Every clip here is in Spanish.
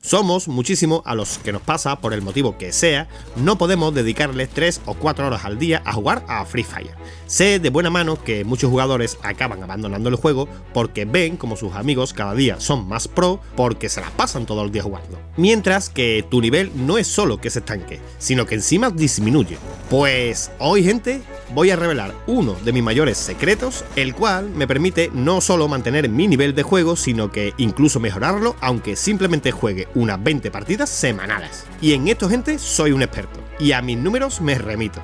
Somos muchísimos a los que nos pasa, por el motivo que sea, no podemos dedicarles 3 o 4 horas al día a jugar a Free Fire. Sé de buena mano que muchos jugadores acaban abandonando el juego porque ven como sus amigos cada día son más pro porque se la pasan todo el día jugando. Mientras que tu nivel no es solo que se estanque, sino que encima disminuye. Pues hoy, gente, voy a revelar uno de mis mayores secretos, el cual me permite no solo mantener mi nivel de juego, sino que incluso mejorarlo, aunque simplemente juegue unas 20 partidas semanales. Y en esto, gente, soy un experto, y a mis números me remito.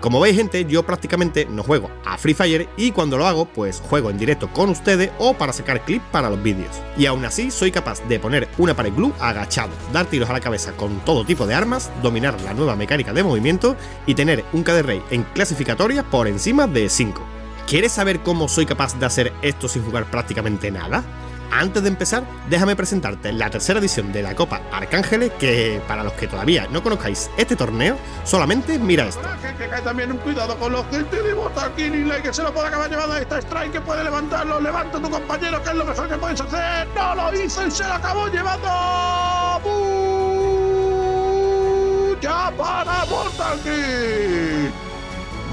Como veis, gente, yo prácticamente no juego a Free Fire y cuando lo hago, pues juego en directo con ustedes o para sacar clips para los vídeos. Y aún así soy capaz de poner una pared glue agachado, dar tiros a la cabeza con todo tipo de armas, dominar la nueva mecánica de movimiento y tener un KD Rate en clasificatoria por encima de 5. ¿Quieres saber cómo soy capaz de hacer esto sin jugar prácticamente nada? Antes de empezar, déjame presentarte la tercera edición de la Copa Arcángeles, que para los que todavía no conozcáis este torneo, solamente mira esto. Que cae también un cuidado con los que te bota aquí ni que se lo puede acabar llevando a esta strike, que puede levantarlo, levanta a tu compañero, que es lo mejor que puedes hacer. No lo hizo y se lo acabó llevando. Ya para Mortal Kill.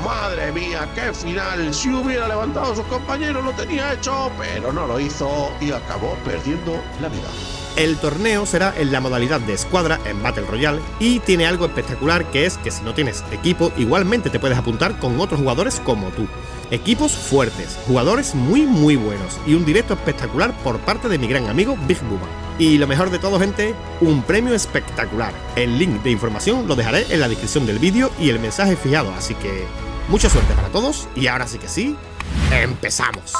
Madre mía, qué final. Si hubiera levantado a sus compañeros lo tenía hecho, pero no lo hizo y acabó perdiendo la vida. El torneo será en la modalidad de escuadra en Battle Royale y tiene algo espectacular, que es que si no tienes equipo igualmente te puedes apuntar con otros jugadores como tú. Equipos fuertes, jugadores muy buenos y un directo espectacular por parte de mi gran amigo Big Booba. Y lo mejor de todo, gente, un premio espectacular. El link de información lo dejaré en la descripción del vídeo y el mensaje fijado, así que mucha suerte para todos y ahora sí que sí, ¡empezamos!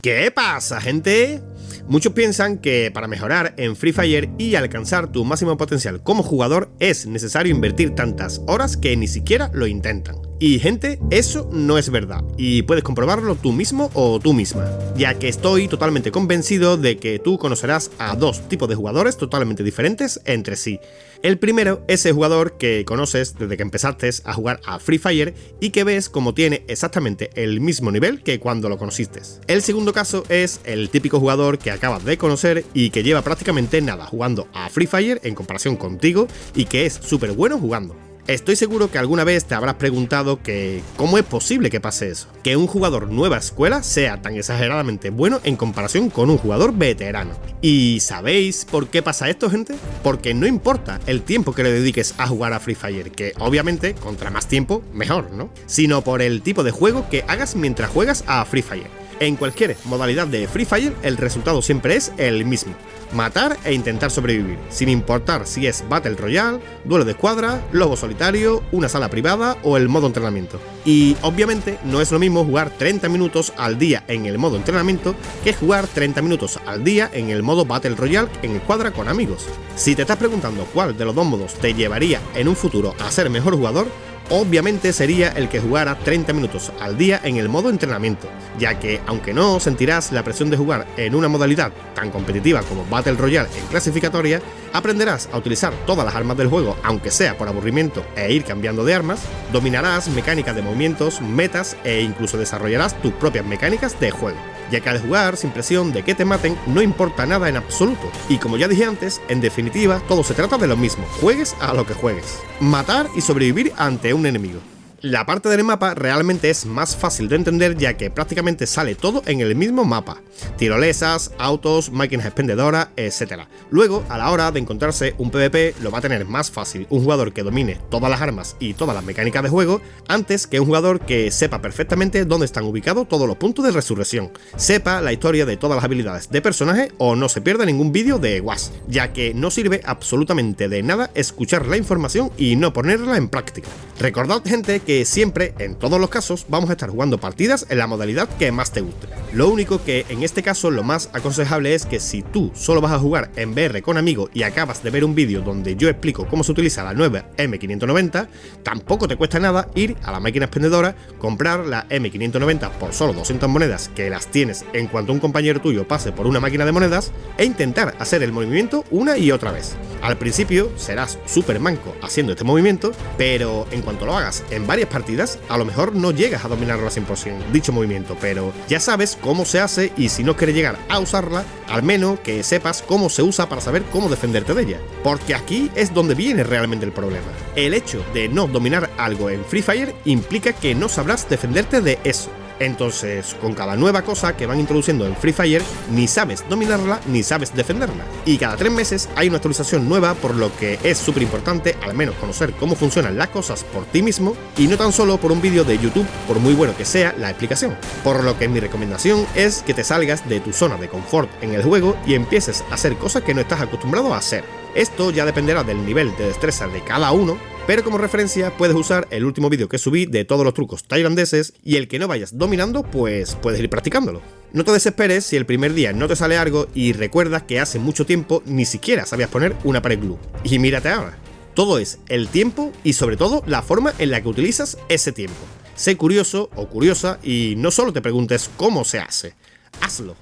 ¿Qué pasa, gente? Muchos piensan que para mejorar en Free Fire y alcanzar tu máximo potencial como jugador es necesario invertir tantas horas que ni siquiera lo intentan. Y, gente, eso no es verdad, y puedes comprobarlo tú mismo o tú misma, ya que estoy totalmente convencido de que tú conocerás a dos tipos de jugadores totalmente diferentes entre sí. El primero es el jugador que conoces desde que empezaste a jugar a Free Fire y que ves como tiene exactamente el mismo nivel que cuando lo conociste. El segundo caso es el típico jugador que acabas de conocer y que lleva prácticamente nada jugando a Free Fire en comparación contigo y que es súper bueno jugando. Estoy seguro que alguna vez te habrás preguntado que ¿cómo es posible que pase eso? Que un jugador nueva escuela sea tan exageradamente bueno en comparación con un jugador veterano. ¿Y sabéis por qué pasa esto, gente? Porque no importa el tiempo que le dediques a jugar a Free Fire, que obviamente contra más tiempo mejor, ¿no? Sino por el tipo de juego que hagas mientras juegas a Free Fire. En cualquier modalidad de Free Fire el resultado siempre es el mismo: matar e intentar sobrevivir, sin importar si es Battle Royale, duelo de escuadra, lobo solitario, una sala privada o el modo entrenamiento. Y obviamente no es lo mismo jugar 30 minutos al día en el modo entrenamiento que jugar 30 minutos al día en el modo Battle Royale en escuadra con amigos. Si te estás preguntando cuál de los dos modos te llevaría en un futuro a ser mejor jugador, obviamente sería el que jugara 30 minutos al día en el modo entrenamiento, ya que aunque no sentirás la presión de jugar en una modalidad tan competitiva como Battle Royale en clasificatoria, aprenderás a utilizar todas las armas del juego, aunque sea por aburrimiento e ir cambiando de armas, dominarás mecánicas de movimientos, metas e incluso desarrollarás tus propias mecánicas de juego, ya que al jugar sin presión de que te maten no importa nada en absoluto. Y como ya dije antes, en definitiva todo se trata de lo mismo, juegues a lo que juegues: matar y sobrevivir ante un enemigo. La parte del mapa realmente es más fácil de entender, ya que prácticamente sale todo en el mismo mapa: tirolesas, autos, máquinas expendedoras, etc. Luego, a la hora de encontrarse un PvP, lo va a tener más fácil un jugador que domine todas las armas y todas las mecánicas de juego, antes que un jugador que sepa perfectamente dónde están ubicados todos los puntos de resurrección, sepa la historia de todas las habilidades de personaje o no se pierda ningún vídeo de WASD, ya que no sirve absolutamente de nada escuchar la información y no ponerla en práctica. Recordad, gente, que siempre, en todos los casos, vamos a estar jugando partidas en la modalidad que más te guste. Lo único que en este caso lo más aconsejable es que si tú solo vas a jugar en VR con amigos y acabas de ver un vídeo donde yo explico cómo se utiliza la nueva M590, tampoco te cuesta nada ir a la máquina expendedora, comprar la M590 por solo 200 monedas, que las tienes en cuanto un compañero tuyo pase por una máquina de monedas, e intentar hacer el movimiento una y otra vez. Al principio serás súper manco haciendo este movimiento, pero en cuanto lo hagas en varias partidas, a lo mejor no llegas a dominarlo al 100% dicho movimiento, pero ya sabes cómo se hace y si no quieres llegar a usarla, al menos que sepas cómo se usa para saber cómo defenderte de ella. Porque aquí es donde viene realmente el problema. El hecho de no dominar algo en Free Fire implica que no sabrás defenderte de eso. Entonces, con cada nueva cosa que van introduciendo en Free Fire, ni sabes dominarla ni sabes defenderla. Y cada 3 meses hay una actualización nueva, por lo que es súper importante al menos conocer cómo funcionan las cosas por ti mismo y no tan solo por un vídeo de YouTube, por muy bueno que sea la explicación. Por lo que mi recomendación es que te salgas de tu zona de confort en el juego y empieces a hacer cosas que no estás acostumbrado a hacer. Esto ya dependerá del nivel de destreza de cada uno, pero como referencia puedes usar el último vídeo que subí de todos los trucos tailandeses y el que no vayas dominando pues puedes ir practicándolo. No te desesperes si el primer día no te sale algo y recuerda que hace mucho tiempo ni siquiera sabías poner una pared glue. Y mírate ahora. Todo es el tiempo y sobre todo la forma en la que utilizas ese tiempo. Sé curioso o curiosa y no solo te preguntes cómo se hace, hazlo.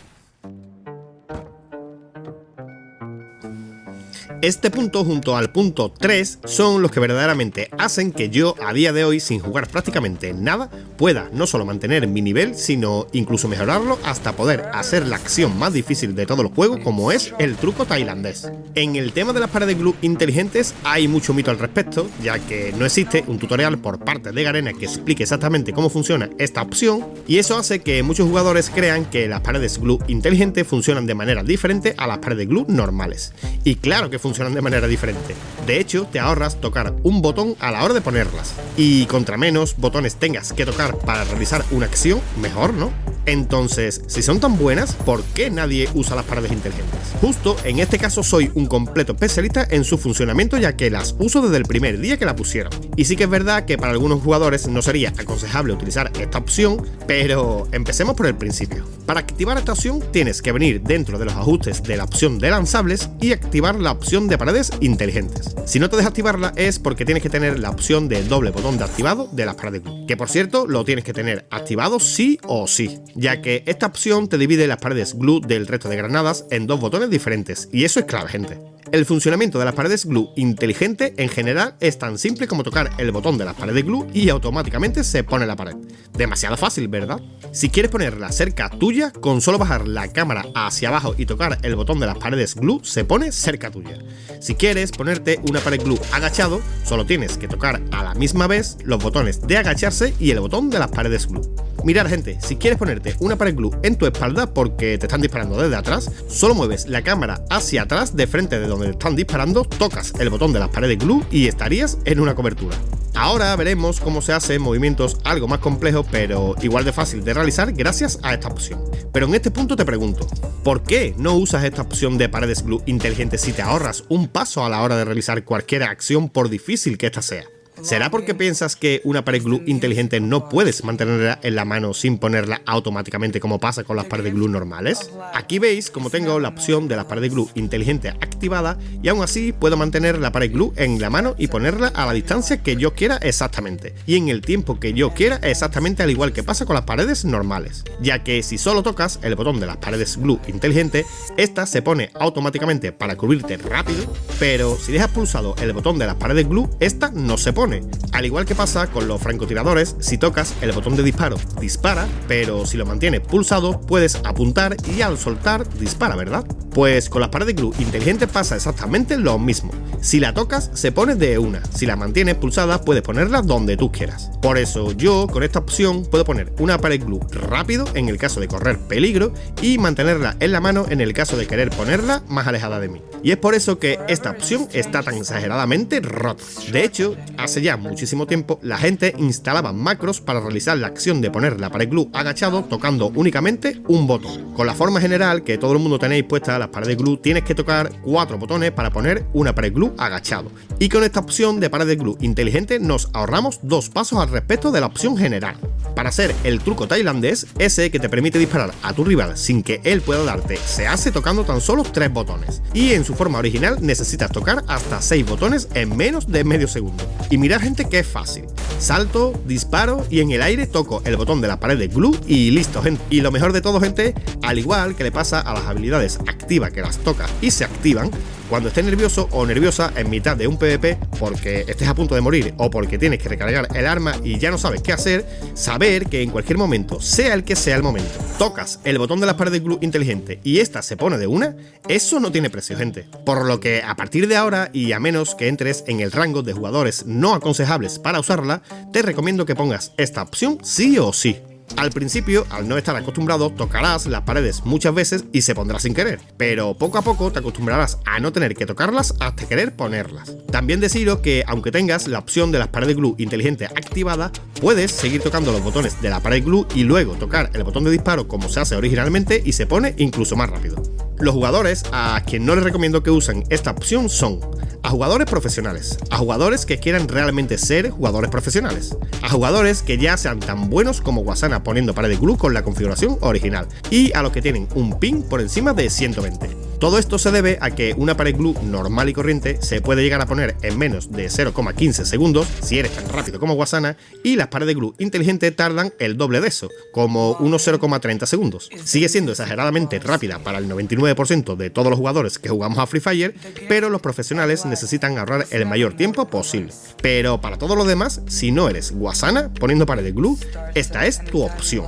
Este punto junto al punto 3 son los que verdaderamente hacen que yo a día de hoy, sin jugar prácticamente nada, pueda no solo mantener mi nivel, sino incluso mejorarlo hasta poder hacer la acción más difícil de todo el juego, como es el truco tailandés. En el tema de las paredes glue inteligentes hay mucho mito al respecto, ya que no existe un tutorial por parte de Garena que explique exactamente cómo funciona esta opción, y eso hace que muchos jugadores crean que las paredes glue inteligentes funcionan de manera diferente a las paredes glue normales. Y claro que funcionan de manera diferente. De hecho, te ahorras tocar un botón a la hora de ponerlas. Y contra menos botones tengas que tocar para realizar una acción, mejor, ¿no? Entonces, si son tan buenas, ¿por qué nadie usa las paredes inteligentes? Justo en este caso soy un completo especialista en su funcionamiento, ya que las uso desde el primer día que la pusieron. Y sí que es verdad que para algunos jugadores no sería aconsejable utilizar esta opción, pero empecemos por el principio. Para activar esta opción tienes que venir dentro de los ajustes de la opción de lanzables y activar la opción de paredes inteligentes. Si no te deja activarla es porque tienes que tener la opción del doble botón de activado de las paredes glue, que por cierto lo tienes que tener activado sí o sí, ya que esta opción te divide las paredes glue del resto de granadas en 2 botones diferentes, y eso es clave, gente. El funcionamiento de las paredes glue inteligente en general es tan simple como tocar el botón de las paredes glue y automáticamente se pone la pared. Demasiado fácil, ¿verdad? Si quieres ponerla cerca tuya, con solo bajar la cámara hacia abajo y tocar el botón de las paredes glue se pone cerca tuya. Si quieres ponerte una pared glue agachado, solo tienes que tocar a la misma vez los botones de agacharse y el botón de las paredes glue. Mirad, gente, si quieres ponerte una pared glue en tu espalda porque te están disparando desde atrás, solo mueves la cámara hacia atrás de frente de donde te están disparando, tocas el botón de las paredes glue y estarías en una cobertura. Ahora veremos cómo se hacen movimientos algo más complejos, pero igual de fácil de realizar gracias a esta opción. Pero en este punto te pregunto, ¿por qué no usas esta opción de paredes glue inteligentes si te ahorras un paso a la hora de realizar cualquier acción por difícil que ésta sea? ¿Será porque piensas que una pared glue inteligente no puedes mantenerla en la mano sin ponerla automáticamente como pasa con las paredes glue normales? Aquí veis como tengo la opción de la pared glue inteligente activada y aún así puedo mantener la pared glue en la mano y ponerla a la distancia que yo quiera exactamente y en el tiempo que yo quiera exactamente, al igual que pasa con las paredes normales, ya que si solo tocas el botón de las paredes glue inteligente, esta se pone automáticamente para cubrirte rápido, pero si dejas pulsado el botón de las paredes glue, esta no se pone. Al igual que pasa con los francotiradores, si tocas el botón de disparo, dispara, pero si lo mantienes pulsado, puedes apuntar y al soltar, dispara, ¿verdad? Pues con las paredes glue inteligentes pasa exactamente lo mismo. Si la tocas, se pone de una. Si la mantienes pulsada, puedes ponerla donde tú quieras. Por eso yo, con esta opción, puedo poner una pared glue rápido en el caso de correr peligro y mantenerla en la mano en el caso de querer ponerla más alejada de mí. Y es por eso que esta opción está tan exageradamente rota. De hecho, hace ya muchísimo tiempo la gente instalaba macros para realizar la acción de poner la pared glue agachado tocando únicamente un botón. Con la forma general que todo el mundo tenéis puesta las paredes glue, tienes que tocar 4 botones para poner una pared glue agachado. Y con esta opción de paredes glue inteligente nos ahorramos 2 pasos al respecto de la opción general. Para hacer el truco tailandés, ese que te permite disparar a tu rival sin que él pueda darte, se hace tocando tan solo 3 botones. Y en su forma original necesitas tocar hasta 6 botones en menos de medio segundo. Y mirad, gente, que es fácil. Salto, disparo y en el aire toco el botón de la pared de glue y listo, gente. Y lo mejor de todo, gente, al igual que le pasa a las habilidades activas que las tocas y se activan, Cuando estés nervioso o nerviosa en mitad de un PvP porque estés a punto de morir o porque tienes que recargar el arma y ya no sabes qué hacer, saber que en cualquier momento, sea el que sea el momento, tocas el botón de las paredes glue inteligente y esta se pone de una, eso no tiene precio, gente. Por lo que a partir de ahora, y a menos que entres en el rango de jugadores no aconsejables para usarla, te recomiendo que pongas esta opción sí o sí. Al principio, al no estar acostumbrado, tocarás las paredes muchas veces y se pondrá sin querer, pero poco a poco te acostumbrarás a no tener que tocarlas hasta querer ponerlas. También deciros que aunque tengas la opción de las paredes glue inteligente activada, puedes seguir tocando los botones de la pared glue y luego tocar el botón de disparo como se hace originalmente y se pone incluso más rápido. Los jugadores a quien no les recomiendo que usen esta opción son a jugadores profesionales, a jugadores que quieran realmente ser jugadores profesionales, a jugadores que ya sean tan buenos como Guasana poniendo pared glue con la configuración original y a los que tienen un ping por encima de 120. Todo esto se debe a que una pared glue normal y corriente se puede llegar a poner en menos de 0,15 segundos si eres tan rápido como Guasana, y las paredes glue inteligente tardan el doble de eso, como unos 0,30 segundos. Sigue siendo exageradamente rápida para el 99% de todos los jugadores que jugamos a Free Fire, pero los profesionales necesitan ahorrar el mayor tiempo posible. Pero para todo lo demás, si no eres Guasana poniendo paredes glue, esta es tu opción.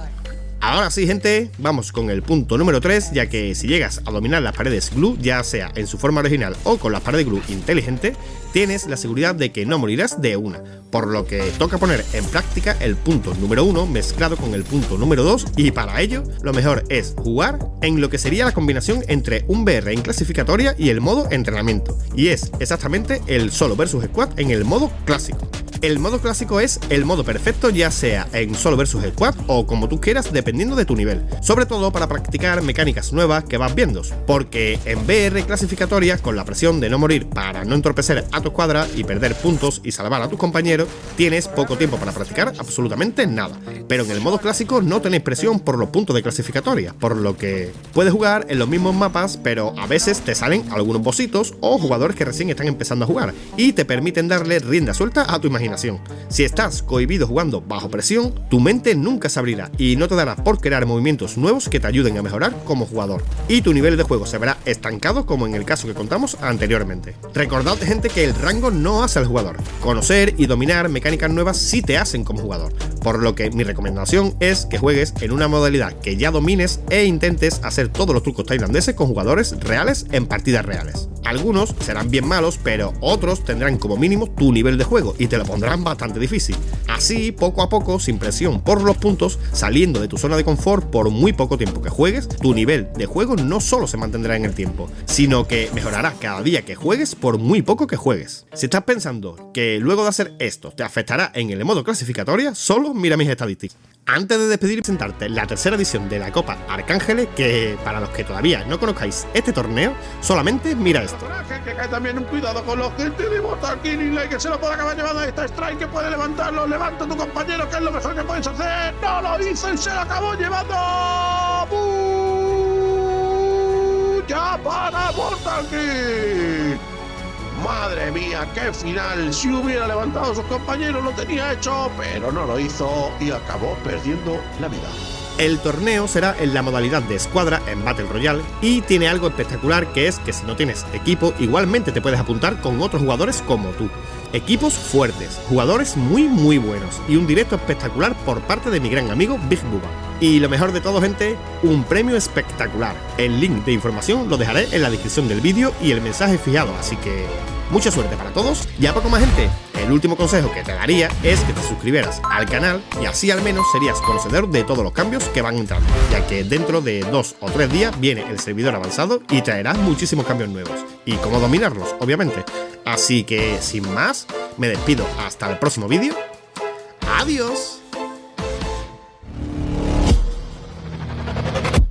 Ahora sí, gente, vamos con el punto número 3, ya que si llegas a dominar las paredes glue, ya sea en su forma original o con las paredes glue inteligente, tienes la seguridad de que no morirás de una, por lo que toca poner en práctica el punto número 1 mezclado con el punto número 2, y para ello lo mejor es jugar en lo que sería la combinación entre un VR en clasificatoria y el modo entrenamiento, y es exactamente el solo versus squad en el modo clásico. El modo clásico es el modo perfecto, ya sea en solo versus squad o como tú quieras, dependiendo de tu nivel, sobre todo para practicar mecánicas nuevas que vas viendo, porque en VR clasificatoria, con la presión de no morir para no entorpecer a tu escuadra y perder puntos y salvar a tus compañeros, tienes poco tiempo para practicar absolutamente nada. Pero en el modo clásico no tenéis presión por los puntos de clasificatoria, por lo que puedes jugar en los mismos mapas, pero a veces te salen algunos bossitos o jugadores que recién están empezando a jugar y te permiten darle rienda suelta a tu imaginación. Si estás cohibido jugando bajo presión, tu mente nunca se abrirá y no te dará por crear movimientos nuevos que te ayuden a mejorar como jugador, y tu nivel de juego se verá estancado, como en el caso que contamos anteriormente. Recordad, gente, que el rango no hace al jugador. Conocer y dominar mecánicas nuevas sí te hacen como jugador, por lo que mi recomendación es que juegues en una modalidad que ya domines e intentes hacer todos los trucos tailandeses con jugadores reales en partidas reales. Algunos serán bien malos, pero otros tendrán como mínimo tu nivel de juego y te lo pondrán bastante difícil. Así, poco a poco, sin presión por los puntos, saliendo de tu zona de confort por muy poco tiempo que juegues, tu nivel de juego no solo se mantendrá en el tiempo, sino que mejorará cada día que juegues por muy poco que juegues. Si estás pensando que luego de hacer esto te afectará en el modo clasificatoria, solo mira mis estadísticas. Antes de despedir y presentarte la tercera edición de la Copa Arcángeles, que para los que todavía no conozcáis este torneo, solamente mira esto. Que cae también un cuidado con los gente de Mortal Killing, que se lo puede acabar llevando a esta strike, que puede levantarlo, levanta a tu compañero, que es lo mejor que puedes hacer. No lo hizo y se lo acabó llevando. Ya para Mortal Killing. Madre mía, qué final. Si hubiera levantado a sus compañeros lo tenía hecho, pero no lo hizo y acabó perdiendo la vida. El torneo será en la modalidad de escuadra en Battle Royale y tiene algo espectacular, que es que si no tienes equipo, igualmente te puedes apuntar con otros jugadores como tú. Equipos fuertes, jugadores muy buenos y un directo espectacular por parte de mi gran amigo Big Bubba. Y lo mejor de todo, gente, un premio espectacular. El link de información lo dejaré en la descripción del vídeo y el mensaje fijado, así que mucha suerte para todos. Y a poco más, gente, el último consejo que te daría es que te suscribieras al canal y así al menos serías conocedor de todos los cambios que van entrando, ya que dentro de 2 o 3 días viene el servidor avanzado y traerá muchísimos cambios nuevos y cómo dominarlos, obviamente. Así que sin más, me despido hasta el próximo vídeo. ¡Adiós!